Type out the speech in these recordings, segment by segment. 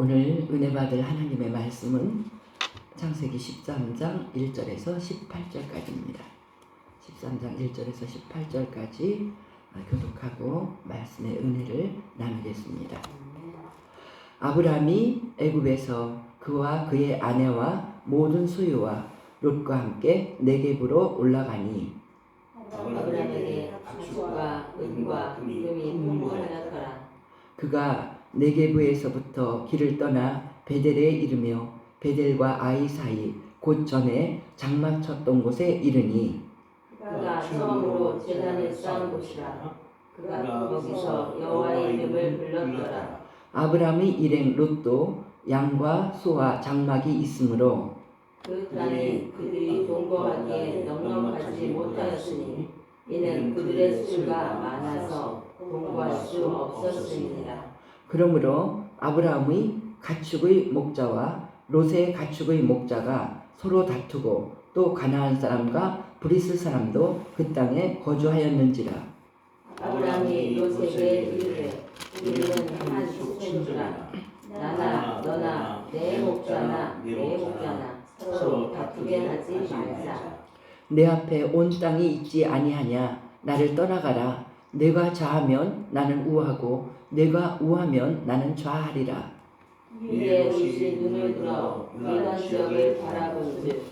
오늘 은혜 받을 하나님의 말씀은 창세기 13장 1절에서 18절까지입니다. 13장 1절에서 18절까지 교독하고 말씀의 은혜를 나누겠습니다. 아브라함이 애굽에서 그와 그의 아내와 모든 소유와 롯과 함께 네겝으로 올라가니 아브라함에게 가축과 은과 금이 풍부하였더라. 그가 네겝에서부터 길을 떠나 베델에 이르며 베델과 아이 사이 곧 전에 장막 쳤던 곳에 이르니 그가 처음으로 제단을 쌓은 곳이라. 그가 거기서 여호와의 이름을 불렀더라. 아브라함의 일행 롯도 양과 소와 장막이 있으므로 그 땅이 그들이 동거하기에 넉넉하지 못하였으니 이는 그들의 수가 많아서 동거할 수 없었습니다. 그러므로 아브라함의 가축의 목자와 롯의 가축의 목자가 서로 다투고 또 가나안 사람과 브리스 사람도 그 땅에 거주하였는지라. 아브라함이 롯에게 이르되 우리는 한 숙친주라. 나나 너나 내 목자나 내 목자나 서로 다투게 하지 말자. 내 앞에 온 땅이 있지 아니하냐. 나를 떠나가라. 내가 좌하면 나는 우하고 내가 우하면 나는 좌하리라. 이에 롯이 눈을 들어 요단 지역을 바라본즉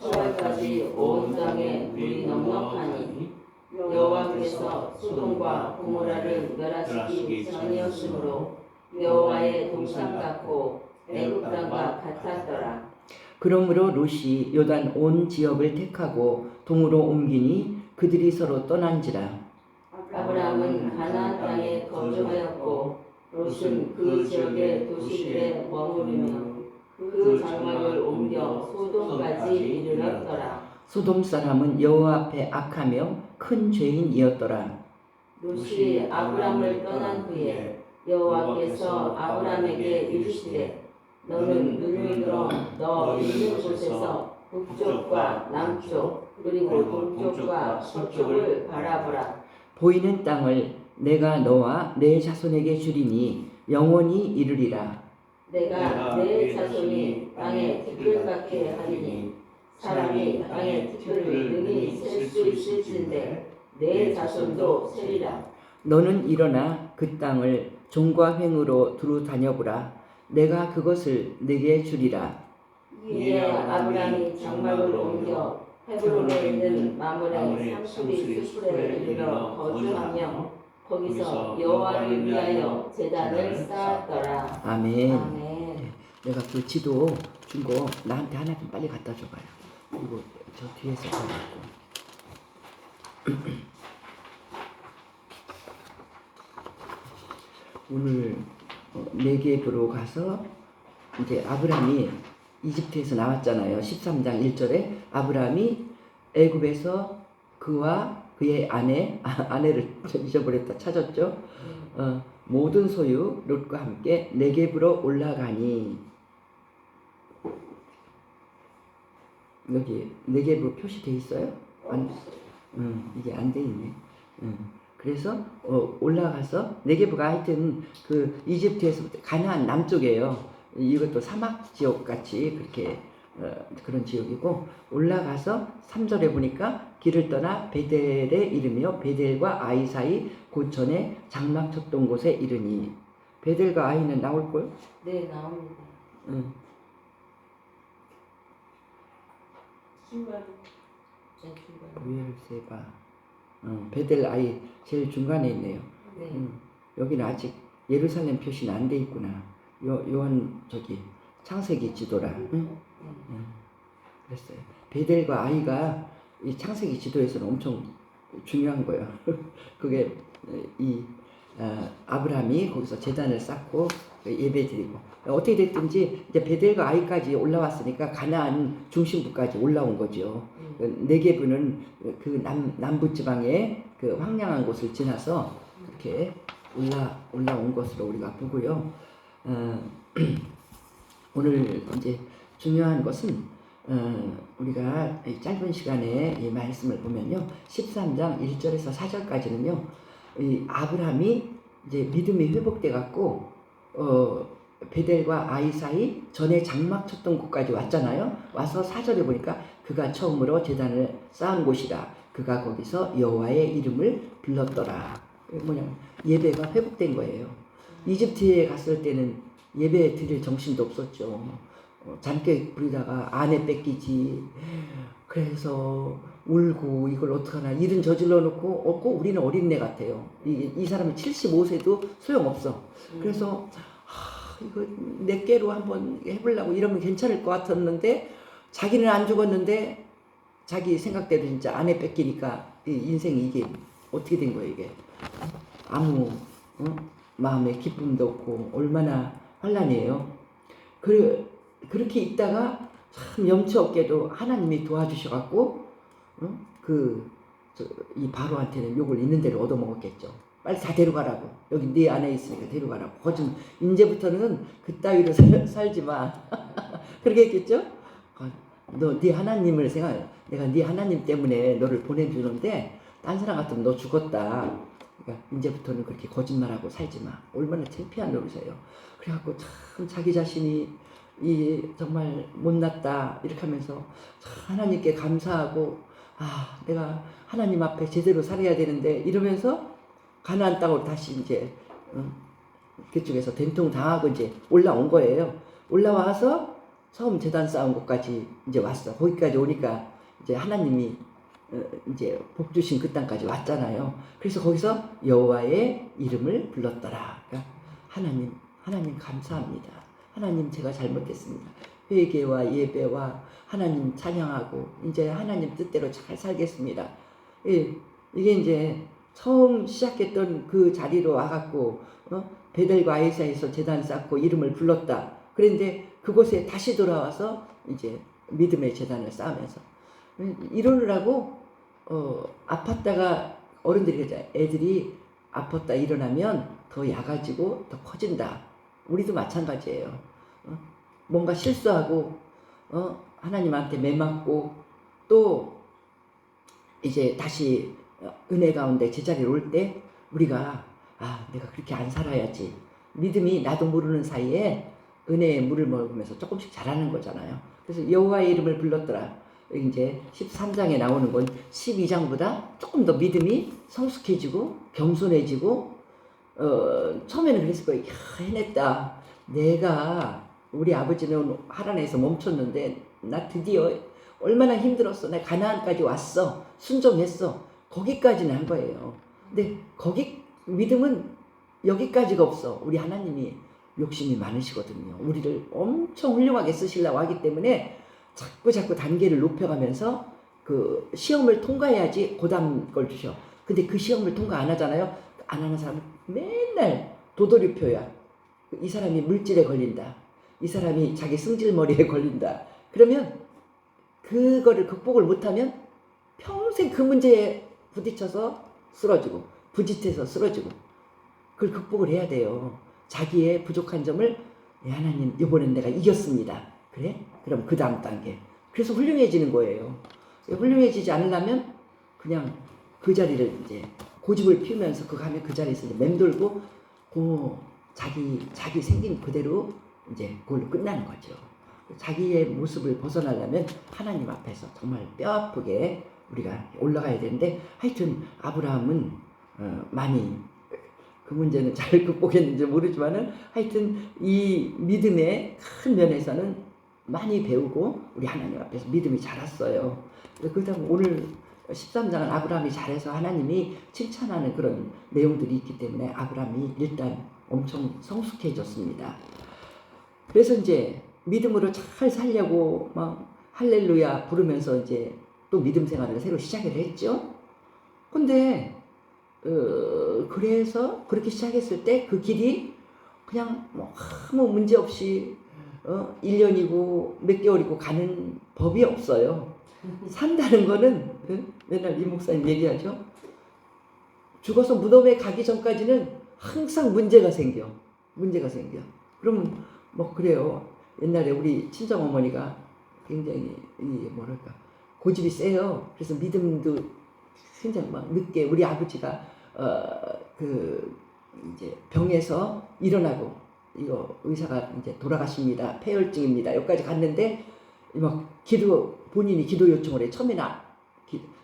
서울까지 온 땅에 물이 넉넉하니 여호와께서 소돔과 고모라를 멸하시기 전이었으므로 여호와의 동상 같고 애굽 땅과 같았더라. 그러므로 롯이 요단 온 지역을 택하고 동으로 옮기니 그들이 서로 떠난지라. 아브라함은 가나안 땅에 거주하였고 롯은 그 지역의 도시들에 머무르며 그 장막을 옮겨 소돔까지 이르렀더라. 소돔 사람은 여호와 앞에 악하며 큰 죄인이었더라. 롯이 아브라함을 떠난 후에 여호와께서 아브라함에게 이르시되 너는 눈을 들어 너 있는 곳에서 북쪽과 남쪽 그리고 동쪽과 서쪽을 바라보라. 보이는 땅을 내가 너와 내 자손에게 주리니 영원히 이르리라. 내가 내 자손이 땅의 티끌 같게 하리니 사람이 땅의 티끌을 능히 셀 수 있을진데 내 자손도 세리라. 너는 일어나 그 땅을 종과 횡으로 두루 다녀보라. 내가 그것을 네게 주리라. 이에 아브라함이 장막을 옮겨 헤브론에 있는 마므레 삼수리 수풀에 이르러 거주하며 거기서 여호와를 위하여 제단을 쌓았더라. 아멘. 아멘. 내가 그 지도 준 거 나한테 하나 좀 빨리 갖다 줘봐요. 이거 저 뒤에서 가지고. 오늘 네겝으로 가서 이제 아브라함이 이집트에서 나왔잖아요. 13장 1절에 아브라함이 애굽에서 그와 그의 아내를 잊어버렸다 찾았죠. 모든 소유 롯과 함께 네겝으로 올라가니 여기 네겝으로 표시돼 있어요? 이게 안 돼 있네. 그래서 올라가서 네겝가 하여튼 그 이집트에서 가나안 남쪽이에요. 이것도 사막 지역 같이 그렇게 그런 지역이고 올라가서 3절에 보니까 길을 떠나 베델에 이르며 베델과 아이 사이 곧 전에 장막 쳤던 곳에 이르니 베델과 아이는 나올걸? 네, 나옵니다. 중간. 위엘세바 베델 아이 제일 중간에 있네요. 네. 여기는 아직 예루살렘 표시는 안 돼 있구나. 요한 저기 창세기 지도라. 그랬어요. 베델과 아이가 이 창세기 지도에서는 엄청 중요한 거예요. 그게 이 아브라함이 거기서 제단을 쌓고 예배드리고 어떻게 됐든지 이제 베델과 아이까지 올라왔으니까 가나안 중심부까지 올라온 거죠. 네겝은 그 남부 지방의 그 황량한 곳을 지나서 그렇게 올라온 것으로 우리가 보고요. 오늘 이제 중요한 것은 우리가 이 짧은 시간에 이 말씀을 보면요, 13장 1절에서 4절까지는요, 이 아브라함이 이제 믿음이 회복돼 갖고 베델과 아이 사이 전에 장막 쳤던 곳까지 왔잖아요. 와서 4절에 보니까 그가 처음으로 제단을 쌓은 곳이라 그가 거기서 여호와의 이름을 불렀더라. 뭐냐면 예배가 회복된 거예요. 이집트에 갔을 때는 예배 드릴 정신도 없었죠. 잠깨 부리다가 아내 뺏기지. 그래서 울고 이걸 어떡하나 일은 저질러 놓고 없고 우리는 어린애 같아요. 이 사람은 75세도 소용없어. 그래서 이거 내 깨로 한번 해보려고 이러면 괜찮을 것 같았는데 자기는 안 죽었는데 자기 생각대로 진짜 아내 뺏기니까 인생이 이게 어떻게 된 거예요 이게. 아무 마음에 기쁨도 없고 얼마나 환란이에요. 그렇게 있다가 참 염치 없게도 하나님이 도와주셔갖고 이 바로한테는 욕을 있는 대로 얻어먹었겠죠. 빨리 다 데려가라고. 여기 네 안에 있으니까 데려가라고. 거짓 이제부터는 그따위로 살지 마. 그렇게 했겠죠? 너 네 하나님을 생각해. 내가 네 하나님 때문에 너를 보내주는데 딴 사람 같으면 너 죽었다. 그러니까 이제부터는 그렇게 거짓말하고 살지 마. 얼마나 창피한 노릇이에요. 그래갖고 참 자기 자신이 정말 못났다 이렇게 하면서 하나님께 감사하고 내가 하나님 앞에 제대로 살아야 되는데 이러면서 가나안 땅으로 다시 이제 그쪽에서 된통 당하고 이제 올라온 거예요. 올라와서 처음 제단 쌓은 곳까지 이제 왔어. 거기까지 오니까 이제 하나님이 이제 복 주신 그 땅까지 왔잖아요. 그래서 거기서 여호와의 이름을 불렀더라. 그러니까 하나님 감사합니다. 하나님 제가 잘못했습니다. 회개와 예배와 하나님 찬양하고 이제 하나님 뜻대로 잘 살겠습니다. 이게 이제 처음 시작했던 그 자리로 와갖고 베델과 아이 사이에서 제단 쌓고 이름을 불렀다. 그런데 그곳에 다시 돌아와서 이제 믿음의 제단을 쌓으면서 이러느라고 아팠다가 어른들이 그러잖아요. 애들이 아팠다 일어나면 더 약아지고 더 커진다. 우리도 마찬가지예요. 뭔가 실수하고 하나님한테 매맞고 또 이제 다시 은혜 가운데 제자리에 올 때 우리가 내가 그렇게 안 살아야지. 믿음이 나도 모르는 사이에 은혜의 물을 먹으면서 조금씩 자라는 거잖아요. 그래서 여호와의 이름을 불렀더라. 이제 13장에 나오는 건 12장보다 조금 더 믿음이 성숙해지고 겸손해지고 처음에는 그랬을 거예요. 해냈다. 내가 우리 아버지는 하란에서 멈췄는데 나 드디어 얼마나 힘들었어. 나 가나안까지 왔어. 순종했어. 거기까지는 한 거예요. 근데 믿음은 여기까지가 없어. 우리 하나님이 욕심이 많으시거든요. 우리를 엄청 훌륭하게 쓰시려고 하기 때문에 자꾸 단계를 높여가면서 그 시험을 통과해야지 그 다음 걸 주셔. 근데 그 시험을 통과 안 하잖아요. 안 하는 사람은 맨날 도돌이표야. 이 사람이 물질에 걸린다. 이 사람이 자기 승질머리에 걸린다. 그러면 그거를 극복을 못하면 평생 그 문제에 부딪혀서 쓰러지고 부짓해서 쓰러지고 그걸 극복을 해야 돼요. 자기의 부족한 점을 하나님 이번엔 내가 이겼습니다. 그래? 그럼 그 다음 단계. 그래서 훌륭해지는 거예요. 훌륭해지지 않으려면 그냥 그 자리를 이제 고집을 피우면서 가면 그 자리에서 이제 맴돌고 자기 생긴 그대로 이제 그걸로 끝나는 거죠. 자기의 모습을 벗어나려면 하나님 앞에서 정말 뼈아프게 우리가 올라가야 되는데 하여튼 아브라함은 많이 그 문제는 잘 극복했는지 모르지만은 하여튼 이 믿음의 큰 면에서는 많이 배우고 우리 하나님 앞에서 믿음이 자랐어요. 그렇다면 오늘 13장은 아브라함이 잘해서 하나님이 칭찬하는 그런 내용들이 있기 때문에 아브라함이 일단 엄청 성숙해졌습니다. 그래서 이제 믿음으로 잘 살려고 막 할렐루야 부르면서 이제 또 믿음 생활을 새로 시작을 했죠. 근데 그래서 그렇게 시작했을 때 그 길이 그냥 뭐 아무 문제 없이 1년이고 몇 개월이고 가는 법이 없어요. 산다는 거는 맨날 이 목사님 얘기하죠. 죽어서 무덤에 가기 전까지는 항상 문제가 생겨. 그러면 뭐 그래요. 옛날에 우리 친정어머니가 굉장히 고집이 세요. 그래서 믿음도 굉장히 막 늦게 우리 아버지가 이제 병에서 일어나고 이거 의사가 이제 돌아가십니다. 폐혈증입니다. 여기까지 갔는데 막 본인이 기도 요청을 해. 처음에는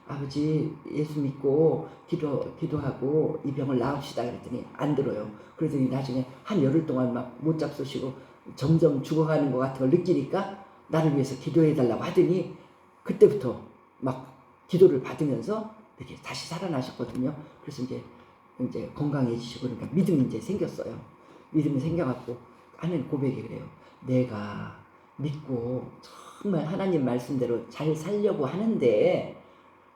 아버지 예수 믿고 기도하고 이 병을 나읍시다 그랬더니 안 들어요. 그러더니 나중에 한 열흘 동안 막 못 잡수시고 점점 죽어가는 것 같은 걸 느끼니까 나를 위해서 기도해 달라고 하더니 그때부터 막 기도를 받으면서 이렇게 다시 살아나셨거든요. 그래서 이제 건강해지시고 그러니까 믿음이 이제 생겼어요. 믿음이 생겨갖고 하는 고백이 그래요. 내가 믿고 정말 하나님 말씀대로 잘 살려고 하는데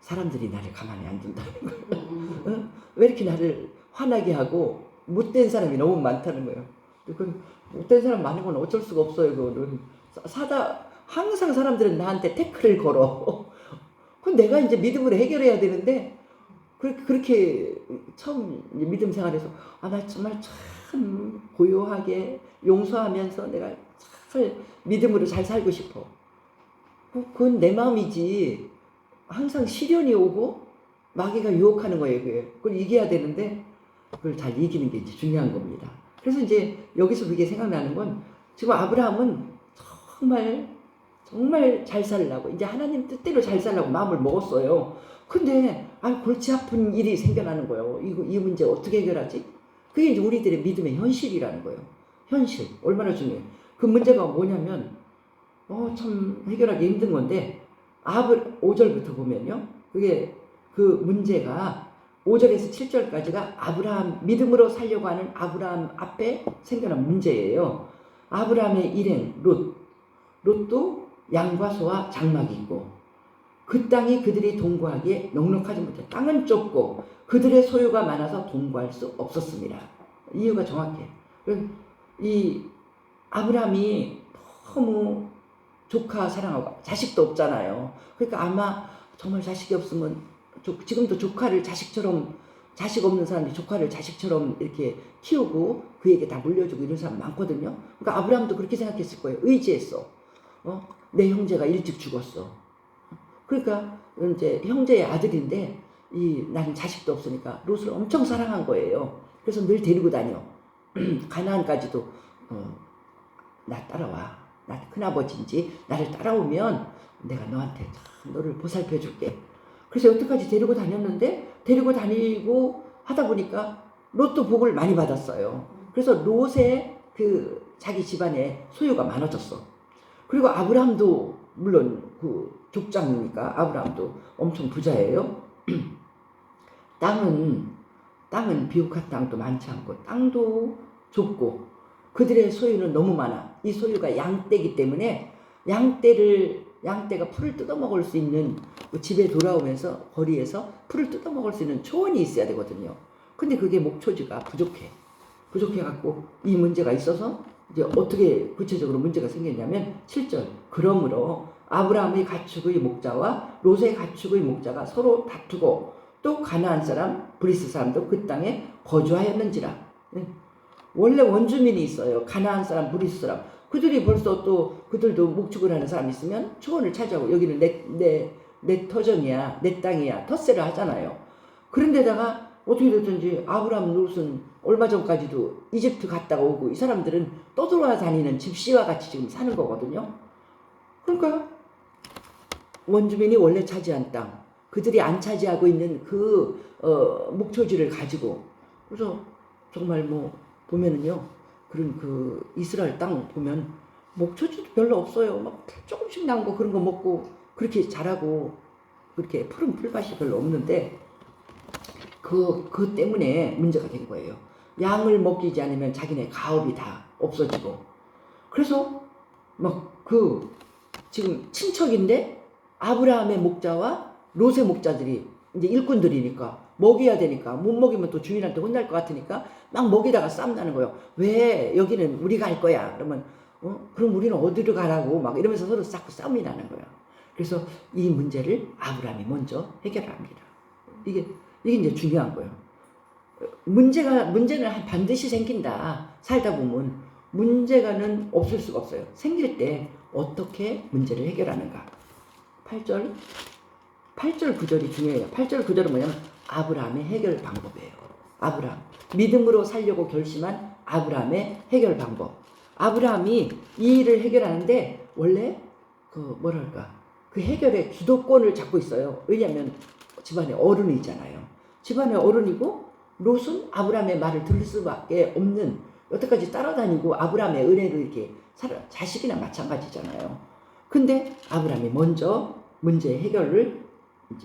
사람들이 나를 가만히 안 둔다는 거예요. 어? 왜 이렇게 나를 화나게 하고 못된 사람이 너무 많다는 거예요. 그 못된 사람 많은 건 어쩔 수가 없어요. 그거는 항상 사람들은 나한테 태클을 걸어. 그럼 내가 이제 믿음으로 해결해야 되는데 그렇게 처음 믿음 생활에서 나 정말 참 고요하게 용서하면서 내가 잘 믿음으로 잘 살고 싶어. 그건 내 마음이지. 항상 시련이 오고 마귀가 유혹하는 거예요. 그걸 이겨야 되는데 그걸 잘 이기는 게 이제 중요한 겁니다. 그래서 이제 여기서 그게 생각나는 건 지금 아브라함은 정말 잘 살라고 이제 하나님 뜻대로 잘 살라고 마음을 먹었어요. 근데 골치 아픈 일이 생겨나는 거예요. 이 문제 어떻게 해결하지? 그게 이제 우리들의 믿음의 현실이라는 거예요. 현실 얼마나 중요해요. 그 문제가 뭐냐면 참 해결하기 힘든 건데 5절부터 보면요. 그게 그 문제가 5절에서 7절까지가 아브라함 믿음으로 살려고 하는 아브라함 앞에 생겨난 문제예요. 아브라함의 일행 롯도 양과 소와 장막이 있고 그 땅이 그들이 동거하기에 넉넉하지 못해 땅은 좁고 그들의 소유가 많아서 동거할 수 없었습니다. 이유가 정확해. 이 아브라함이 너무 조카 사랑하고 자식도 없잖아요. 그러니까 아마 정말 자식이 없으면 지금도 조카를 자식처럼 자식 없는 사람이 조카를 자식처럼 이렇게 키우고 그에게 다 물려주고 이런 사람 많거든요. 그러니까 아브라함도 그렇게 생각했을 거예요. 의지했어. 내 형제가 일찍 죽었어. 그러니까 이제 형제의 아들인데 나는 자식도 없으니까 롯을 엄청 사랑한 거예요. 그래서 늘 데리고 다녀. 가나안까지도 나 따라와. 나 큰아버지인지 나를 따라오면 내가 너한테 너를 보살펴 줄게. 그래서 여태까지 데리고 다녔는데 데리고 다니고 하다 보니까 롯도 복을 많이 받았어요. 그래서 롯의 자기 집안에 소유가 많아졌어. 그리고 아브라함도 물론 그 족장이니까 아브라함도 엄청 부자예요. 땅은 비옥한 땅도 많지 않고 땅도 좁고 그들의 소유는 너무 많아. 이 소유가 양떼이기 때문에 양떼가 풀을 뜯어먹을 수 있는 집에 돌아오면서 거리에서 풀을 뜯어먹을 수 있는 초원이 있어야 되거든요. 근데 그게 목초지가 부족해갖고 이 문제가 있어서 이제 어떻게 구체적으로 문제가 생겼냐면 7절 그러므로 아브라함의 가축의 목자와 롯의 가축의 목자가 서로 다투고 또 가나안 사람 브리스 사람도 그 땅에 거주하였는지라. 원래 원주민이 있어요. 가나안 사람 브리스 사람 그들이 벌써 또 그들도 목축을 하는 사람이 있으면 초원을 차지하고 여기는 내 터전이야 내 땅이야 텃세를 하잖아요. 그런데다가 어떻게 됐든지 아브라함 롯은 얼마 전까지도 이집트 갔다가 오고 이 사람들은 떠돌아다니는 집시와 같이 지금 사는 거거든요. 그러니까 원주민이 원래 차지한 땅 그들이 안 차지하고 있는 그 목초지를 가지고 그래서 정말 보면은요 그런 그 이스라엘 땅 보면 목초지도 별로 없어요. 막 조금씩 나온 거 그런 거 먹고 그렇게 자라고 그렇게 푸른 풀밭이 별로 없는데 그 때문에 문제가 된 거예요. 양을 먹이지 않으면 자기네 가업이 다 없어지고 그래서 지금 친척인데 아브라함의 목자와 롯의 목자들이 이제 일꾼들이니까 먹여야 되니까 못 먹이면 또 주인한테 혼날 것 같으니까 막 먹이다가 싸움 나는 거예요. 왜 여기는 우리가 할 거야? 그러면 그럼 우리는 어디로 가라고 막 이러면서 서로 자꾸 싸움이 나는 거야. 그래서 이 문제를 아브라함이 먼저 해결합니다. 이게 이제 중요한 거예요. 문제는 반드시 생긴다. 살다 보면 문제가는 없을 수가 없어요. 생길 때 어떻게 문제를 해결하는가. 8절 9절이 중요해요. 8절 9절은 뭐냐면 아브라함의 해결 방법이에요. 아브라함 믿음으로 살려고 결심한 아브라함의 해결 방법. 아브라함이 이 일을 해결하는데 원래 그 뭐랄까 그 해결의 주도권을 잡고 있어요. 왜냐하면 집안의 어른이잖아요. 집안의 어른이고 롯은 아브라함의 말을 들을 수밖에 없는 여태까지 따라다니고 아브라함의 은혜로 이렇게 살아 자식이나 마찬가지잖아요. 근데 아브라함이 먼저 문제 해결을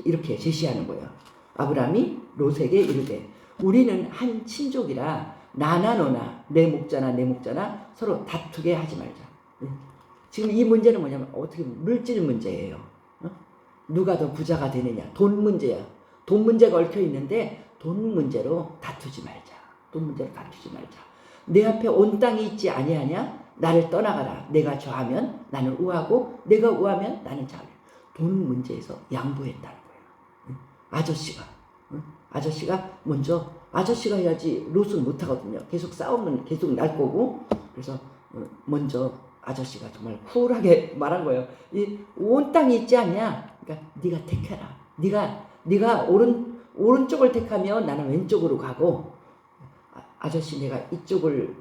이렇게 제시하는 거예요. 아브라함이 롯에게 이르되 우리는 한 친족이라 나나 너나 내 목자나 내 목자나 서로 다투게 하지 말자. 지금 이 문제는 뭐냐면 어떻게 보면 물질 문제예요. 누가 더 부자가 되느냐 돈 문제야. 돈 문제가 얽혀 있는데 돈 문제로 다투지 말자. 돈 문제로 다투지 말자. 내 앞에 온 땅이 있지 아니하냐? 나를 떠나가라. 내가 좌하면 나는 우하고 내가 우하면 나는 좌하리. 돈 문제에서 양보했다는 거예요. 아저씨가 먼저 아저씨가 해야지 롯은 못하거든요. 계속 싸우면 계속 날 거고. 그래서 먼저 아저씨가 정말 쿨하게 말한 거예요. 이 온 땅이 있지 않냐? 그러니까 네가 택해라. 네가 오른쪽을 택하면 나는 왼쪽으로 가고 아저씨 내가 이쪽을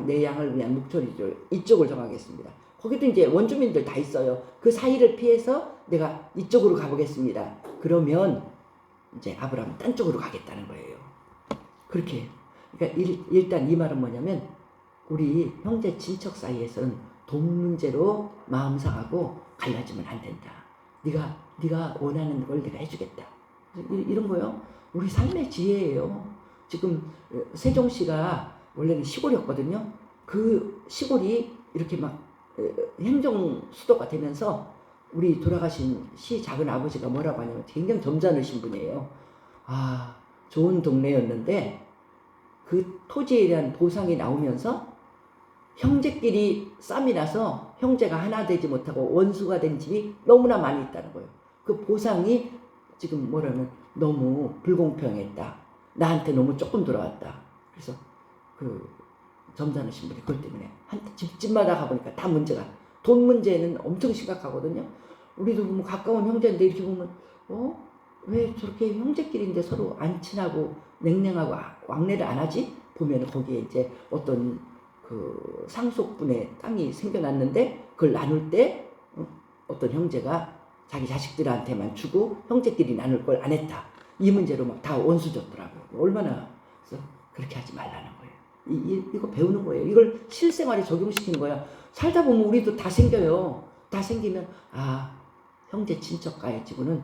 내 양을 위한 목소리를 이쪽을 정하겠습니다. 거기도 이제 원주민들 다 있어요. 그 사이를 피해서 내가 이쪽으로 가보겠습니다. 그러면 이제 아브라함은 딴 쪽으로 가겠다는 거예요. 그렇게. 그러니까 일단 이 말은 뭐냐면 우리 형제 친척 사이에서는 돈 문제로 마음 상하고 갈라지면 안 된다. 네가 원하는 걸 내가 해주겠다. 이런 거요. 우리 삶의 지혜예요. 지금 세종시가 원래는 시골이었거든요. 그 시골이 이렇게 막 행정 수도가 되면서 우리 돌아가신 시 작은 아버지가 뭐라고 하냐면 굉장히 점잖으신 분이에요. 아, 좋은 동네였는데 그 토지에 대한 보상이 나오면서 형제끼리 쌈이 나서 형제가 하나 되지 못하고 원수가 된 집이 너무나 많이 있다는 거예요. 그 보상이 지금 뭐라면 너무 불공평했다. 나한테 너무 조금 들어왔다. 그래서 그 점잖으신 분이 그것 때문에 한 집마다 가보니까 다 문제가 돈 문제는 엄청 심각하거든요. 우리도 보면 가까운 형제인데 이렇게 보면 왜 저렇게 형제끼리인데 서로 안 친하고 냉랭하고 왕래를 안 하지? 보면 거기에 이제 어떤 그 상속분의 땅이 생겨났는데 그걸 나눌 때 어떤 형제가 자기 자식들한테만 주고 형제끼리 나눌 걸 안 했다. 이 문제로 막 다 원수졌더라고요. 얼마나 그래서 그렇게 하지 말라는 거예요. 이거 배우는 거예요. 이걸 실생활에 적용시키는 거야. 살다 보면 우리도 다 생겨요. 다 생기면 형제 친척과의 지구는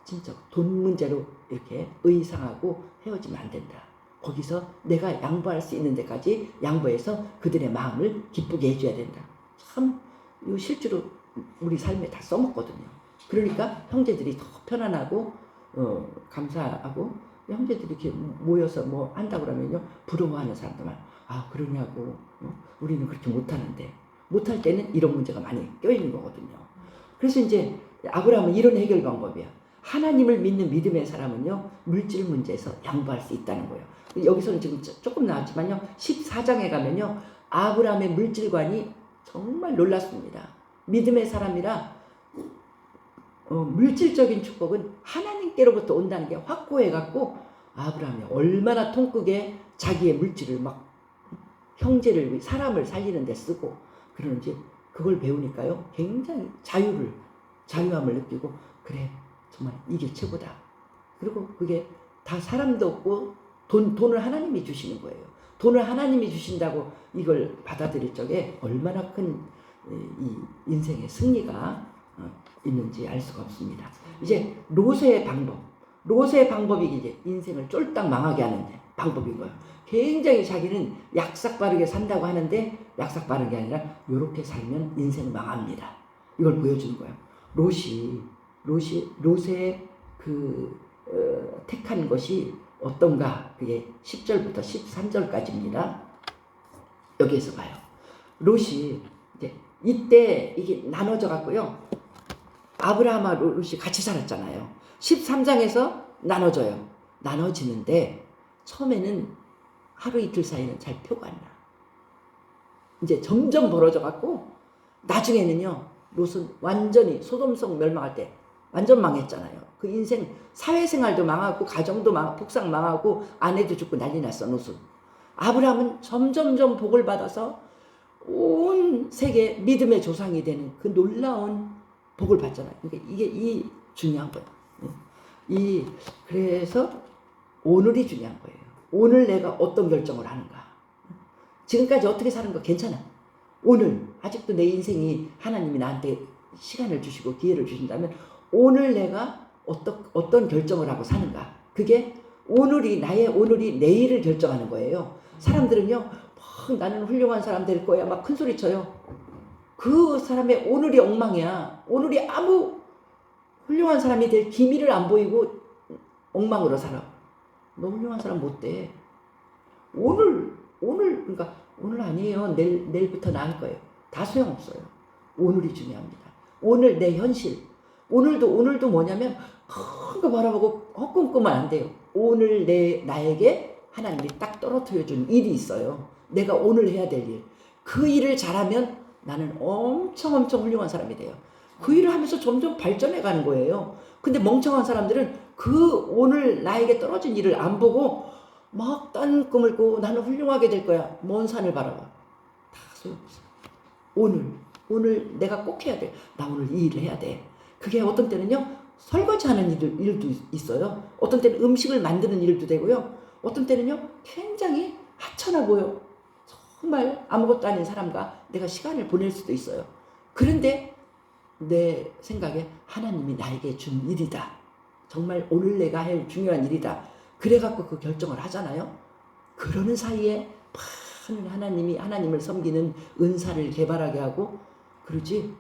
친척 돈 문제로 이렇게 의상하고 헤어지면 안 된다. 거기서 내가 양보할 수 있는 데까지 양보해서 그들의 마음을 기쁘게 해줘야 된다. 참 이거 실제로 우리 삶에 다 써먹거든요. 그러니까 형제들이 더 편안하고 감사하고 형제들이 이렇게 모여서 뭐 한다고 그러면요 부러워하는 사람들만 그러냐고 우리는 그렇게 못하는데 못할 때는 이런 문제가 많이 껴있는 거거든요. 그래서 이제 아브라함은 이런 해결 방법이야. 하나님을 믿는 믿음의 사람은요 물질 문제에서 양보할 수 있다는 거예요. 여기서는 지금 조금 나왔지만요 14장에 가면요 아브라함의 물질관이 정말 놀랍습니다. 믿음의 사람이라 물질적인 축복은 하나님께로부터 온다는 게 확고해갖고 아브라함이 얼마나 통크게 자기의 물질을 막 형제를 사람을 살리는 데 쓰고 그러는지 그걸 배우니까요 굉장히 자유함을 느끼고 그래 정말 이게 최고다. 그리고 그게 다 사람도 없고 돈을 하나님이 주시는 거예요. 돈을 하나님이 주신다고 이걸 받아들일 적에 얼마나 큰 이 인생의 승리가 있는지 알 수가 없습니다. 이제 롯의 방법이 이제 인생을 쫄딱 망하게 하는 방법인 거예요. 굉장히 자기는 약삭 빠르게 산다고 하는데 약삭 빠른 게 아니라 이렇게 살면 인생은 망합니다. 이걸 보여주는 거예요. 롯의 택한 것이 어떤가? 그게 10절부터 13절까지입니다. 여기에서 봐요. 롯이 이제 이때 이게 나눠져 갖고요. 아브라함과 롯이 같이 살았잖아요. 13장에서 나눠져요. 나눠지는데 처음에는 하루 이틀 사이는 잘 표가 안 나. 이제 점점 벌어져 갖고 나중에는요. 롯은 완전히 소돔성 멸망할 때 완전 망했잖아요. 그 인생 사회생활도 망하고 가정도 망하고 북상 망하고 아내도 죽고 난리 났어. 롯은. 아브라함은 점점점 복을 받아서 온 세계 믿음의 조상이 되는 그 놀라운 복을 받잖아요. 그러니까 이게 이 중요한 거예요. 그래서 오늘이 중요한 거예요. 오늘 내가 어떤 결정을 하는가. 지금까지 어떻게 사는 거 괜찮아. 오늘 아직도 내 인생이 하나님이 나한테 시간을 주시고 기회를 주신다면 오늘 내가 어떤 결정을 하고 사는가. 그게 나의 오늘이 내일을 결정하는 거예요. 사람들은요, 나는 훌륭한 사람 될 거야 막 큰 소리 쳐요. 그 사람의 오늘이 엉망이야. 오늘이 아무 훌륭한 사람이 될 기미를 안 보이고 엉망으로 살아. 너 훌륭한 사람 못 돼. 그러니까 오늘 아니에요. 내일부터 나을 거예요. 다 소용없어요. 오늘이 중요합니다. 오늘 내 현실. 오늘도 뭐냐면 큰 거 바라보고 헛꿈꾸면 안 돼요. 오늘 나에게 하나님이 딱 떨어뜨려 준 일이 있어요. 내가 오늘 해야 될 일. 그 일을 잘하면 나는 엄청 훌륭한 사람이 돼요. 그 일을 하면서 점점 발전해 가는 거예요. 근데 멍청한 사람들은 그 오늘 나에게 떨어진 일을 안 보고 막 딴 꿈을 꾸고 나는 훌륭하게 될 거야. 먼 산을 바라봐. 다 소용없어. 오늘 내가 꼭 해야 돼. 나 오늘 이 일을 해야 돼. 그게 어떤 때는요, 설거지하는 일도 있어요. 어떤 때는 음식을 만드는 일도 되고요. 어떤 때는요, 굉장히 하찮아 보여. 정말 아무것도 아닌 사람과 내가 시간을 보낼 수도 있어요. 그런데 내 생각에 하나님이 나에게 준 일이다. 정말 오늘 내가 할 중요한 일이다. 그래갖고 그 결정을 하잖아요. 그러는 사이에 많은 하나님이 하나님을 섬기는 은사를 개발하게 하고 그러지.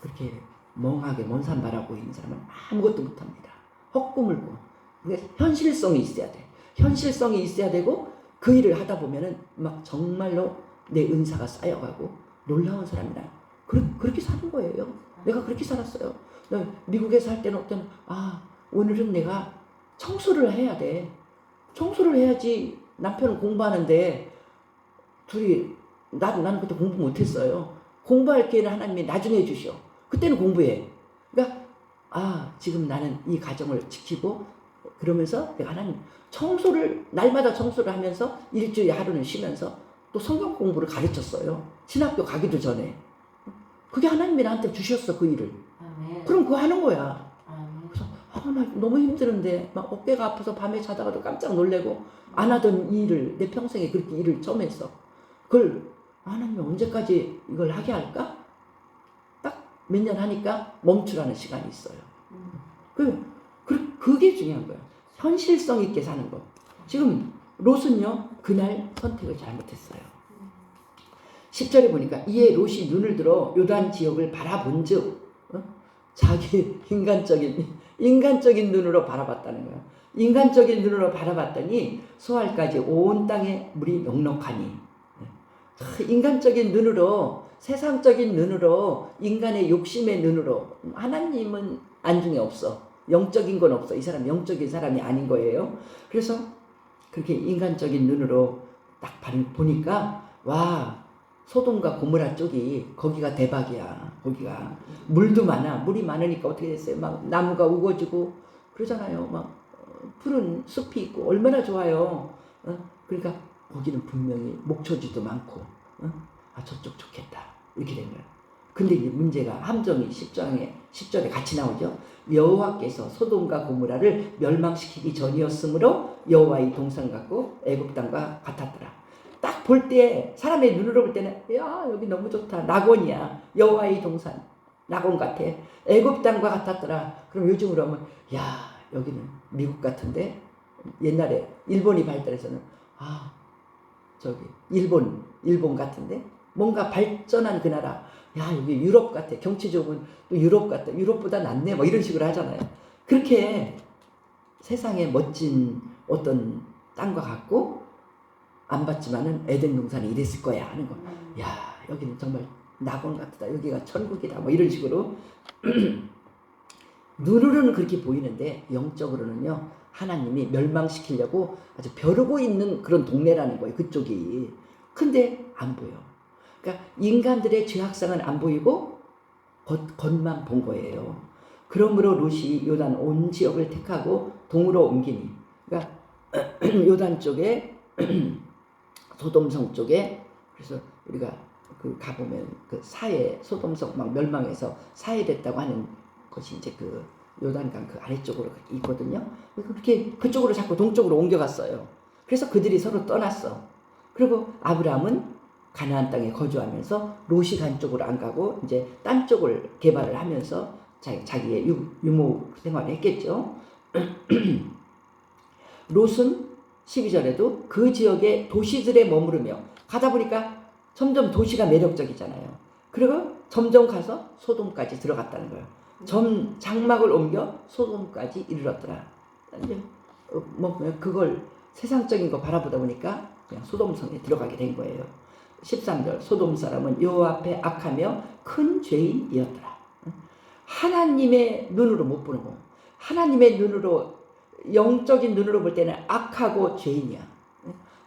그렇게 멍하게 먼 산 바라보고 있는 사람은 아무것도 못합니다. 헛꿈을 꿔. 그러니까 현실성이 있어야 돼. 현실성이 있어야 되고 그 일을 하다 보면은 막 정말로 내 은사가 쌓여가고 놀라운 사람이라. 그렇게 사는 거예요. 내가 그렇게 살았어요. 미국에 살 때는 오늘은 내가 청소를 해야 돼. 청소를 해야지. 남편은 공부하는데 나는 그때 공부 못했어요. 공부할 기회는 하나님이 나중에 주셔. 그때는 공부해. 그러니까 지금 나는 이 가정을 지키고 그러면서 내가 하나님 날마다 청소를 하면서 일주일에 하루는 쉬면서 또 성경 공부를 가르쳤어요. 신학교 가기도 전에. 그게 하나님이 나한테 주셨어, 그 일을. 아멘. 그럼 그거 하는 거야. 아멘. 그래서 나 너무 힘드는데 막 어깨가 아파서 밤에 자다가도 깜짝 놀래고 안 하던 이 일을 내 평생에 그렇게 일을 처음 했어. 그걸 하나님이 언제까지 이걸 하게 할까? 딱 몇 년 하니까 멈추라는 시간이 있어요. 그게 중요한 거예요. 현실성 있게 사는 거. 지금 롯은요, 그날 선택을 잘못했어요. 10절에 보니까 이에 롯이 눈을 들어 요단 지역을 바라본즉 자기 인간적인 눈으로 바라봤다는 거야. 인간적인 눈으로 바라봤더니 소알까지 온 땅에 물이 넉넉하니. 인간적인 눈으로, 세상적인 눈으로, 인간의 욕심의 눈으로. 하나님은 안중에 없어. 영적인 건 없어. 이 사람 영적인 사람이 아닌 거예요. 그래서 그렇게 인간적인 눈으로 딱 보니까 소돔과 고모라 쪽이 거기가 대박이야. 거기가 물도 많아. 물이 많으니까 어떻게 됐어요? 막 나무가 우거지고 그러잖아요. 막 푸른 숲이 있고 얼마나 좋아요. 그러니까 거기는 분명히 목초지도 많고 저쪽 좋겠다. 이렇게 된 거야. 근데 이제 문제가 함정이 10절에 같이 나오죠. 여호와께서 소돔과 고모라를 멸망시키기 전이었으므로 여호와의 동산 같고 애굽 땅과 같았더라. 딱 볼 때 사람의 눈으로 볼 때는 여기 너무 좋다. 낙원이야. 여호와의 동산 낙원 같아. 애굽 땅과 같았더라. 그럼 요즘으로 하면 여기는 미국 같은데 옛날에 일본이 발달해서는 저기 일본 같은데 뭔가 발전한 그 나라. 여기 유럽 같아. 경치적으로 또 유럽 같아. 유럽보다 낫네. 뭐 이런 식으로 하잖아요. 그렇게 세상에 멋진 어떤 땅과 같고 안 봤지만은 에덴 동산이 이랬을 거야 하는 거. 여기는 정말 낙원 같다. 여기가 천국이다. 뭐 이런 식으로 눈으로는 그렇게 보이는데 영적으로는요, 하나님이 멸망시키려고 아주 벼르고 있는 그런 동네라는 거예요. 그쪽이. 근데 안 보여. 그러니까 인간들의 죄악상은 안 보이고 겉만 본 거예요. 그러므로 롯이 요단 온 지역을 택하고 동으로 옮기니. 그러니까 요단 쪽에 소돔성 쪽에. 그래서 우리가 그 가보면 그 사해 소돔성 막 멸망해서 사해됐다고 하는 것이 이제 그 요단강 그 아래쪽으로 있거든요. 그렇게 그쪽으로 자꾸 동쪽으로 옮겨갔어요. 그래서 그들이 서로 떠났어. 그리고 아브라함은 가나안 땅에 거주하면서 롯이 간 쪽으로 안 가고 이제 딴 쪽을 개발을 하면서 자기의 유목 생활을 했겠죠. 롯은 12절에도 그 지역의 도시들에 머무르며 가다 보니까 점점 도시가 매력적이잖아요. 그리고 점점 가서 소돔까지 들어갔다는 거예요. 장막을 옮겨 소돔까지 이르렀더라. 그걸 세상적인 거 바라보다 보니까 그냥 소돔성에 들어가게 된 거예요. 13절 소돔 사람은 여호와 앞에 악하며 큰 죄인이었더라. 하나님의 눈으로 못 보는 거. 하나님의 눈으로 영적인 눈으로 볼 때는 악하고 죄인이야.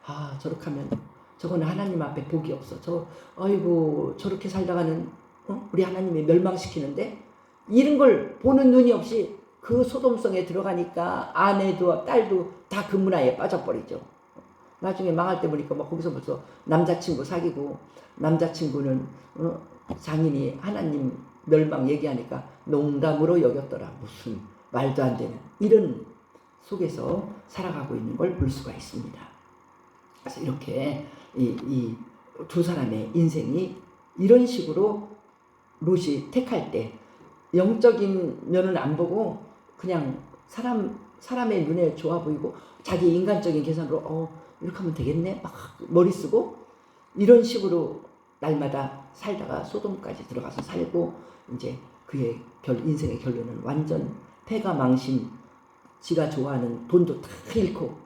아 저렇게 하면 저거는 하나님 앞에 복이 없어. 아이고 저렇게 살다가는 우리 하나님이 멸망시키는데 이런 걸 보는 눈이 없이 그 소돔성에 들어가니까 아내도 딸도 다 그 문화에 빠져버리죠. 나중에 망할 때 보니까 막 거기서 벌써 남자친구 사귀고 남자친구는 장인이 하나님 멸망 얘기하니까 농담으로 여겼더라. 무슨 말도 안 되는 이런 속에서 살아가고 있는 걸 볼 수가 있습니다. 그래서 이렇게 이 두 사람의 인생이 이런 식으로 롯이 택할 때 영적인 면은 안 보고 그냥 사람의 눈에 좋아 보이고 자기 인간적인 계산으로 이렇게 하면 되겠네 막 머리 쓰고 이런 식으로 날마다 살다가 소돔까지 들어가서 살고 이제 그의 인생의 결론은 완전 패가 망신, 지가 좋아하는 돈도 다 잃고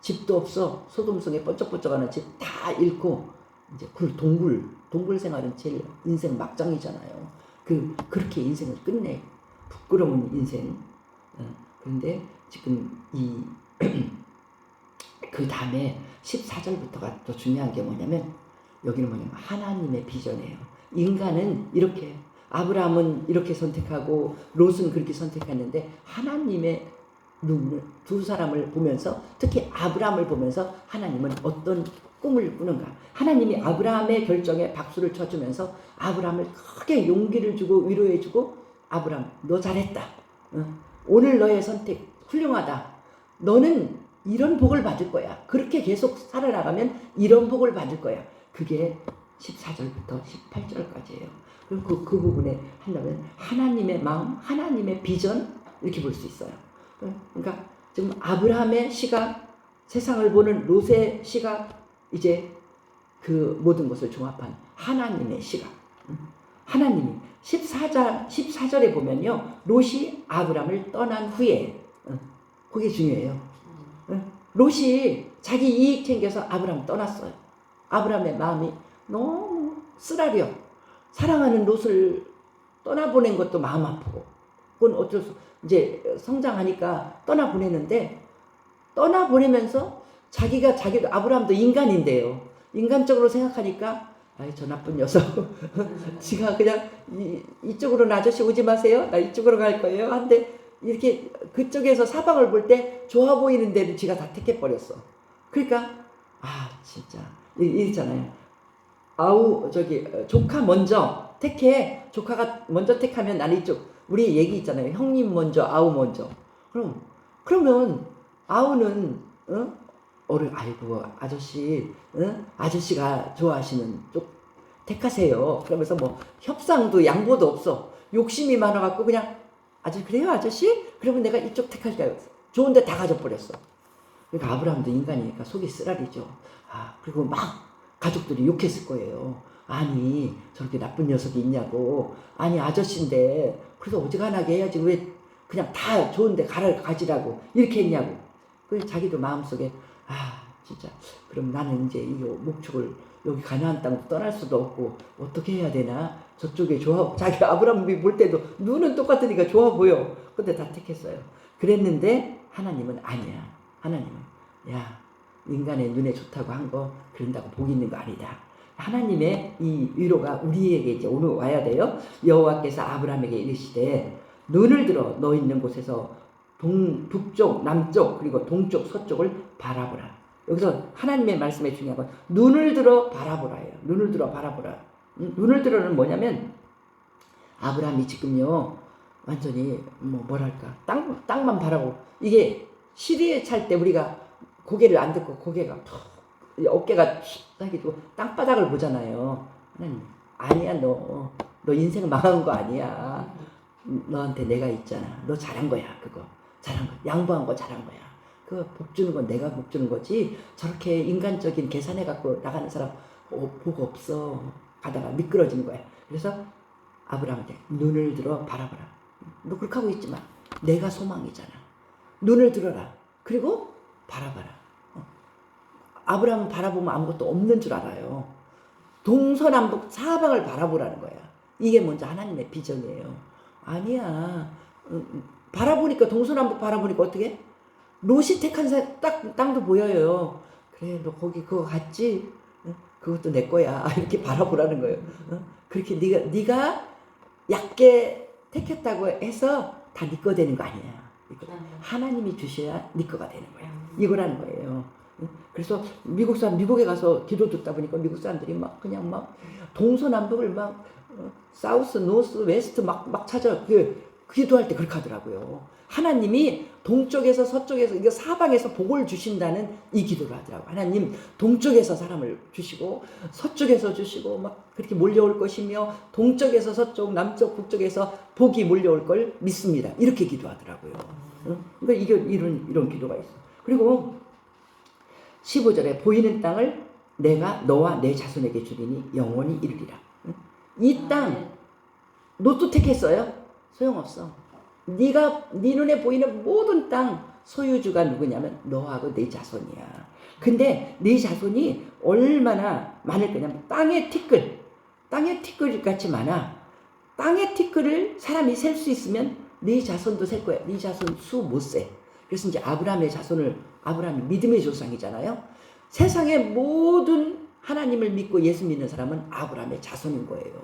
집도 없어. 소돔성에 번쩍번쩍하는 집 다 잃고 이제 그 동굴 생활은 제일 인생 막장이잖아요. 그렇게 인생을 끝내. 부끄러운 인생. 그런데 지금 그 다음에 14절부터가 또 중요한 게 뭐냐면 여기는 뭐냐면 하나님의 비전이에요. 인간은 이렇게 아브라함은 이렇게 선택하고 롯은 그렇게 선택했는데 하나님의 눈을 두 사람을 보면서 특히 아브라함을 보면서 하나님은 어떤 꿈을 꾸는가. 하나님이 아브라함의 결정에 박수를 쳐주면서 아브라함을 크게 용기를 주고 위로해주고 아브라함 너 잘했다. 오늘 너의 선택 훌륭하다. 너는 이런 복을 받을 거야. 그렇게 계속 살아나가면 이런 복을 받을 거야. 그게 14절부터 18절까지예요. 그리고 그 부분에 한다면 하나님의 마음, 하나님의 비전 이렇게 볼 수 있어요. 그러니까 지금 아브라함의 시각, 세상을 보는 롯의 시각, 이제 그 모든 것을 종합한 하나님의 시각. 하나님이 14절에 보면요. 롯이 아브라함을 떠난 후에 그게 중요해요. 롯이 자기 이익 챙겨서 아브라함 떠났어요. 아브라함의 마음이 너무 쓰라려. 사랑하는 롯을 떠나보낸 것도 마음 아프고 그건 어쩔 수 이제 성장하니까 떠나보내는데 떠나보내면서 자기도 아브라함도 인간인데요. 인간적으로 생각하니까 아이 저 나쁜 녀석 지가 그냥 이쪽으로는 아저씨 오지 마세요. 나 이쪽으로 갈 거예요. 한데 이렇게 그쪽에서 사방을 볼 때 좋아 보이는 데를 지가 다 택해버렸어. 그러니까 진짜 이랬잖아요. 조카 먼저 택해. 조카가 먼저 택하면 나는 이쪽 우리 얘기 있잖아요. 형님 먼저 아우 먼저. 그러면 아우는 아이고 아저씨 아저씨가 좋아하시는 쪽 택하세요. 그러면서 뭐 협상도 양보도 없어. 욕심이 많아갖고 그냥 그래요 아저씨? 그러면 내가 이쪽 택할게요. 좋은데 다 가져버렸어. 그러니까 아브라함도 인간이니까 속이 쓰라리죠. 그리고 막 가족들이 욕했을 거예요. 아니 저렇게 나쁜 녀석이 있냐고. 아니 아저씨인데 그래서 어지간하게 해야지 왜 그냥 다 좋은데 가지라고 이렇게 했냐고. 그래서 자기도 마음속에 진짜 그럼 나는 이제 이 목축을 여기 가나안 땅으로 떠날 수도 없고 어떻게 해야 되나. 저쪽에 자기 아브라함이 볼 때도 눈은 똑같으니까 좋아 보여. 근데 다 택했어요. 그랬는데 하나님은 아니야. 하나님은 인간의 눈에 좋다고 한 거 그런다고 복 있는 거 아니다. 하나님의 이 위로가 우리에게 이제 오늘 와야 돼요. 여호와께서 아브라함에게 이르시되 눈을 들어 너 있는 곳에서 북쪽 남쪽 그리고 동쪽 서쪽을 바라보라. 여기서 하나님의 말씀에 중요한 건 눈을 들어 바라보라예요. 눈을 들어 바라보라. 눈을 들어는 뭐냐면 아브라함이 지금요 완전히 뭐랄까 땅만 바라보고 이게 시리에 찰 때 우리가 고개를 안 듣고 고개가 어깨가 탁해지고 땅바닥을 보잖아요. 하나님 아니야 너 인생 망한 거 아니야. 너한테 내가 있잖아. 너 잘한 거야 그거. 잘한 거 양보한 거 잘한 거야. 그 복 주는 건 내가 복 주는 거지 저렇게 인간적인 계산해 갖고 나가는 사람 복 없어. 가다가 미끄러지는 거야. 그래서 아브라함한테 눈을 들어 바라보라. 너 그렇게 하고 있지 마. 내가 소망이잖아. 눈을 들어라. 그리고 바라봐라. 아브라함은 바라보면 아무것도 없는 줄 알아요. 동서남북 사방을 바라보라는 거야. 이게 먼저 하나님의 비전이에요. 아니야. 바라보니까 동서남북 바라보니까 어떻게? 롯이 택한 땅도 보여요. 그래 너 거기 그거 갔지? 그것도 내 거야. 이렇게 바라보라는 거예요. 그렇게 네가 얕게 택했다고 해서 다 네 거 되는 거 아니야. 하나님이 주셔야 네 거가 되는 거야. 이거라는 거예요. 그래서 미국에 가서 기도 듣다 보니까 미국 사람들이 막 그냥 막 동서남북을 막 사우스, 노스, 웨스트 막 찾아 기도할 때 그렇게 하더라고요. 하나님이 동쪽에서 서쪽에서 이거 사방에서 복을 주신다는 이 기도를 하더라고요. 하나님 동쪽에서 사람을 주시고 서쪽에서 주시고 막 그렇게 몰려올 것이며 동쪽에서 서쪽, 남쪽, 북쪽에서 복이 몰려올 걸 믿습니다. 이렇게 기도하더라고요. 그러니까 이게 이런 기도가 있어. 그리고 15절에 보이는 땅을 내가 너와 내 자손에게 주리니 영원히 이르리라. 이 땅 너도 택했어요? 소용없어. 네 눈에 보이는 모든 땅 소유주가 누구냐면 너하고 내 자손이야. 근데 네 자손이 얼마나 많을 거냐면 땅의 티끌 같이 많아. 땅의 티끌을 사람이 셀 수 있으면 네 자손도 셀 거야. 네 자손 수 못 세. 그래서 이제 아브라함이 믿음의 조상이잖아요. 세상의 모든 하나님을 믿고 예수 믿는 사람은 아브라함의 자손인 거예요.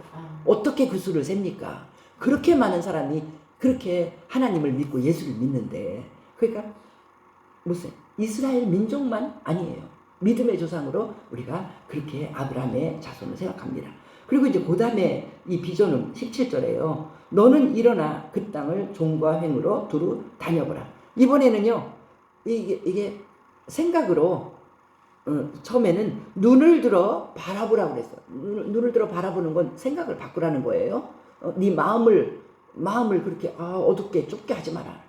어떻게 그 수를 셉니까? 그렇게 많은 사람이 그렇게 하나님을 믿고 예수를 믿는데, 그러니까 무슨 이스라엘 민족만 아니에요. 믿음의 조상으로 우리가 그렇게 아브라함의 자손을 생각합니다. 그리고 이제 그 다음에 이 비전은 17절에요. 너는 일어나 그 땅을 종과 횡으로 두루 다녀보라. 이번에는요, 이게 생각으로, 처음에는 눈을 들어 바라보라고 그랬어. 눈을 들어 바라보는 건 생각을 바꾸라는 거예요. 네 마음을 그렇게 어둡게 좁게 하지 마라.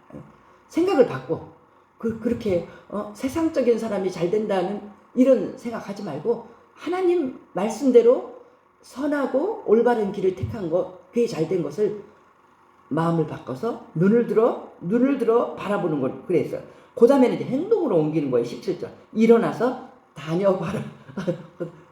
생각을 바꿔. 그렇게 세상적인 사람이 잘 된다는 이런 생각하지 말고 하나님 말씀대로 선하고 올바른 길을 택한 거, 그게 잘된 것을 마음을 바꿔서 눈을 들어 바라보는 걸 그랬어요. 그 다음에는 이제 행동으로 옮기는 거예요. 17절. 일어나서 다녀봐라.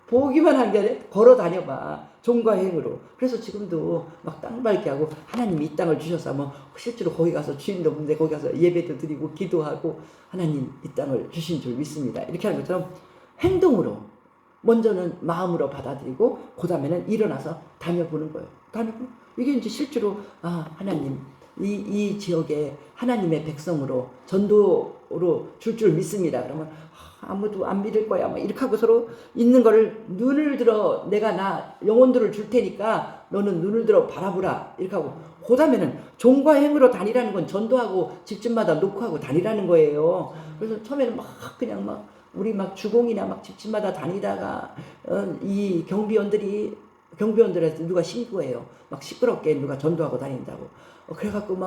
보기만 한 게 아니라 걸어 다녀봐. 종과 행으로. 그래서 지금도 막 땅 밟게 하고 하나님이 이 땅을 주셔서 뭐 실제로 거기 가서 주인도 없는데 거기 가서 예배도 드리고 기도하고 하나님 이 땅을 주신 줄 믿습니다. 이렇게 하는 것처럼 행동으로 먼저는 마음으로 받아들이고 그 다음에는 일어나서 다녀보는 거예요. 이게 이제 실제로 하나님 이 지역에 하나님의 백성으로 전도로 줄 믿습니다. 그러면 아무도 안 믿을 거야. 막 이렇게 하고 서로 있는 거를 눈을 들어 내가 나 영혼들을 줄 테니까 너는 눈을 들어 바라보라. 이렇게 하고 그 다음에는 종과 행으로 다니라는 건 전도하고 집집마다 녹화하고 다니라는 거예요. 그래서 처음에는 그냥 우리 주공이나 집집마다 다니다가 이 경비원들한테 누가 신고해요. 시끄럽게 누가 전도하고 다닌다고. 그래갖고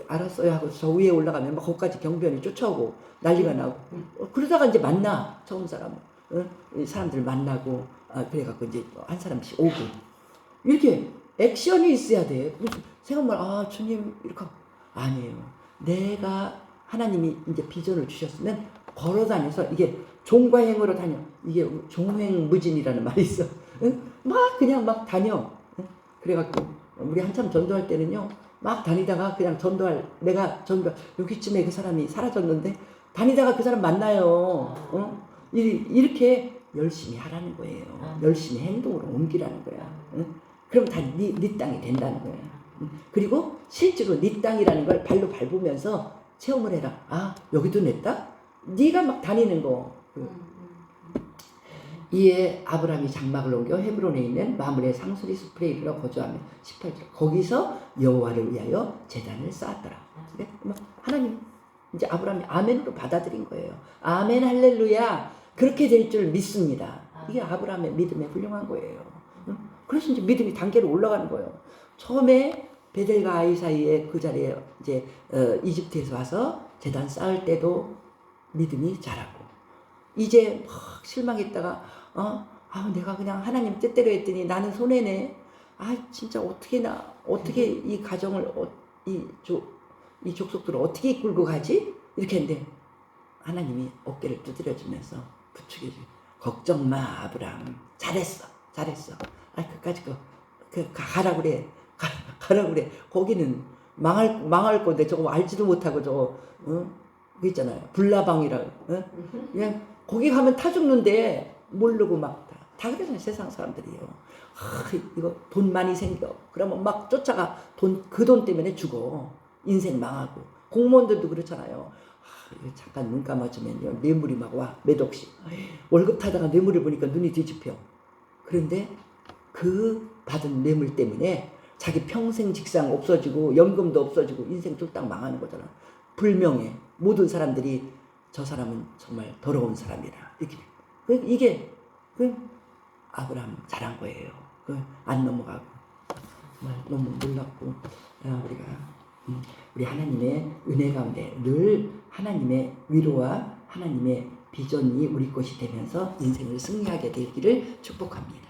알았어요 하고 저 위에 올라가면 거기까지 경비원이 쫓아오고 난리가 나고 그러다가 이제 만나 처음 사람들 만나고 그래갖고 이제 한 사람씩 오고 이렇게 액션이 있어야 돼. 생각만 주님 이렇게 하고. 아니에요. 내가 하나님이 이제 비전을 주셨으면 걸어다녀서 이게 종과 행으로 다녀. 이게 종횡무진이라는 말이 있어. 그냥 다녀. 그래갖고 우리 한참 전도할 때는요. 다니다가 그냥 내가 여기쯤에 그 사람이 사라졌는데 다니다가 그 사람 만나요. 이렇게 열심히 하라는 거예요. 열심히 행동으로 옮기라는 거야. 그럼 다 네 땅이 된다는 거야. 그리고 실제로 네 땅이라는 걸 발로 밟으면서 체험을 해라. 여기도 내 땅? 네가 막 다니는 거. 이에 아브라함이 장막을 옮겨 헤브론에 있는 마므레 상수리 숲에 이르러 거주하며 18절 거기서 여호와를 위하여 제단을 쌓았더라. 네? 하나님 이제 아브라함이 아멘으로 받아들인 거예요. 아멘 할렐루야 그렇게 될 줄 믿습니다. 이게 아브라함의 믿음의 훌륭한 거예요. 응? 그래서 이제 믿음이 단계로 올라가는 거예요. 처음에 베델과 아이 사이에 그 자리에 이제 이집트에서 와서 제단 쌓을 때도 믿음이 자라고 이제 막 실망했다가 내가 그냥 하나님 뜻대로 했더니 나는 손해네. 진짜 어떻게 이 가정을 이 족속들을 어떻게 이끌고 가지? 이렇게 했는데 하나님이 어깨를 두드려주면서 부추겨줘. 걱정 마 아브라함 잘했어. 그까짓 가라 그래. 가라 그래. 거기는 망할 건데 저거 알지도 못하고 저거 그 있잖아요. 불나방이라. 그냥 거기 가면 타 죽는데 모르고 막 다 그러잖아요. 세상 사람들이요. 이거 돈 많이 생겨. 그러면 막 쫓아가 그 돈 때문에 죽어. 인생 망하고. 공무원들도 그렇잖아요. 이거 잠깐 눈 감아주면 뇌물이 막 와. 몇 억씩. 월급 타다가 뇌물을 보니까 눈이 뒤집혀. 그런데 그 받은 뇌물 때문에 자기 평생 직장 없어지고 연금도 없어지고 인생 쫄딱 망하는 거잖아. 불명예. 모든 사람들이 저 사람은 정말 더러운 사람이라. 이게 아브라함 잘한 거예요. 안 넘어가고 정말 너무 놀랍고 우리 하나님의 은혜 가운데 늘 하나님의 위로와 하나님의 비전이 우리 것이 되면서 인생을 승리하게 되기를 축복합니다.